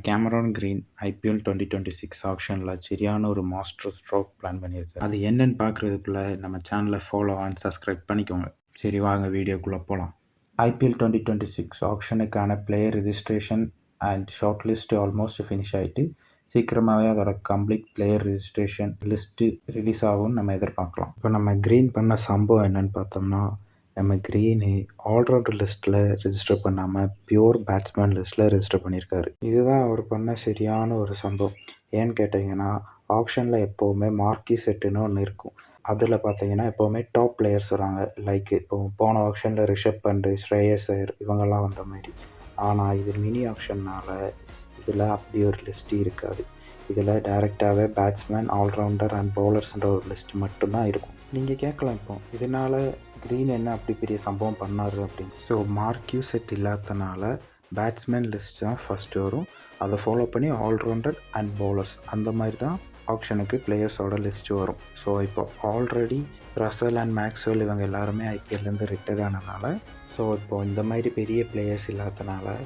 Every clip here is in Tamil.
கேமரான் கிரீன் ஐபிஎல் 2026 ஆக்ஷனில் சரியான ஒரு மாஸ்டர் ஸ்ட்ரோக் பிளான் பண்ணியிருக்காரு. அது என்னன்னு பார்க்குறதுக்குள்ளே நம்ம சேனலை ஃபாலோ அண்ட் சப்ஸ்கிரைப் பண்ணிக்கோங்க. சரி வாங்க வீடியோக்குள்ளே போகலாம். ஐபிஎல் 2026 ஆக்ஷனுக்கான player registration and short list almost finish ஆகிட்டு சீக்கிரமாகவே அதோட complete player registration list release ஆகும்னு நம்ம எதிர்பார்க்கலாம். இப்போ நம்ம க்ரீன் பண்ண சம்பவம் என்னன்னு பார்த்தோம்னா, நம்ம க்ரீனு ஆல்ரவுண்டர் லிஸ்ட்டில் ரெஜிஸ்டர் பண்ணாமல் பியூர் பேட்ஸ்மேன் லிஸ்ட்டில் ரெஜிஸ்டர் பண்ணியிருக்காரு. இதுதான் அவர் பண்ண சரியான ஒரு சம்பவம். ஏன்னு கேட்டிங்கன்னா, ஆக்ஷனில் எப்போவுமே மார்க்கி செட்டுன்னு ஒன்று இருக்கும். அதில் பார்த்தீங்கன்னா எப்போவுமே டாப் பிளேயர்ஸ் வராங்க. லைக் இப்போ போன ஆக்ஷனில் ரிஷப் பண்ட், ஸ்ரேயஸ் ஐயர் இவங்கெல்லாம் வந்த மாதிரி. ஆனால் இது மினி ஆக்ஷன்னால் இதில் அப்படி ஒரு லிஸ்ட்டு இருக்காது. இதில் டைரெக்டாகவே பேட்ஸ்மேன், ஆல்ரவுண்டர் அண்ட் பவுலர்ஸ்ன்ற ஒரு லிஸ்ட் மட்டும்தான் இருக்கும். நீங்கள் கேட்கலாம், இப்போ இதனால் க்ரீன் என்ன அப்படி பெரிய சம்பவம் பண்ணார் அப்படின்னு. ஸோ மார்க்யூ செட் இல்லாதனால பேட்ஸ்மேன் லிஸ்ட் தான் ஃபஸ்ட்டு வரும். அதை ஃபாலோ பண்ணி ஆல்ரவுண்டர் அண்ட் பவுலர்ஸ் அந்த மாதிரி தான் ஆக்ஷனுக்கு பிளேயர்ஸோட லிஸ்ட்டு வரும். ஸோ இப்போ ஆல்ரெடி ரசல் அண்ட் மேக்ஸ்வெல் இவங்க எல்லாருமே ஐபிஎல்லேருந்து ரிட்டையர்ட் ஆனதுனால, ஸோ இப்போது இந்த மாதிரி பெரிய பிளேயர்ஸ் இல்லாதனால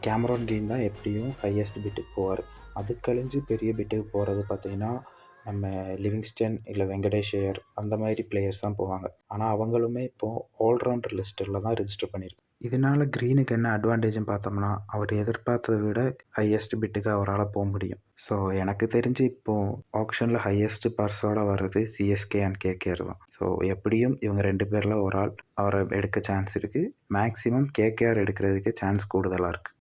கேமரான் கிரீன் தான் எப்படியும் ஹையஸ்ட் பிட்டுக்கு போவார். அது கழிஞ்சு பெரிய பிட்டுக்கு போகிறது பார்த்திங்கன்னா நம்ம லிவிங்ஸ்டன் இல்லை வெங்கடேஷ் ஐயர் அந்த மாதிரி பிளேயர்ஸ் தான் போவாங்க. ஆனால் அவங்களுமே இப்போது ஆல்ரவுண்டர் லிஸ்ட்டில் தான் ரெஜிஸ்டர் பண்ணியிருக்கு. இதனால் க்ரீனுக்கு என்ன அட்வான்டேஜ்னு பார்த்தோம்னா, அவர் எதிர்பார்த்ததை விட ஹையஸ்ட் பிட்டுக்கு அவரால் போக முடியும். ஸோ எனக்கு தெரிஞ்சு இப்போது ஆக்ஷனில் ஹையஸ்ட் பர்ஸோடு வர்றது சிஎஸ்கே அண்ட் கேகேஆர் தான். ஸோ எப்படியும் இவங்க 2 பேரில் ஒரு ஆள் அவரை எடுக்க சான்ஸ் இருக்குது. மேக்ஸிமம் கேகேஆர் எடுக்கிறதுக்கு சான்ஸ் கூடுதலாக இருக்குது.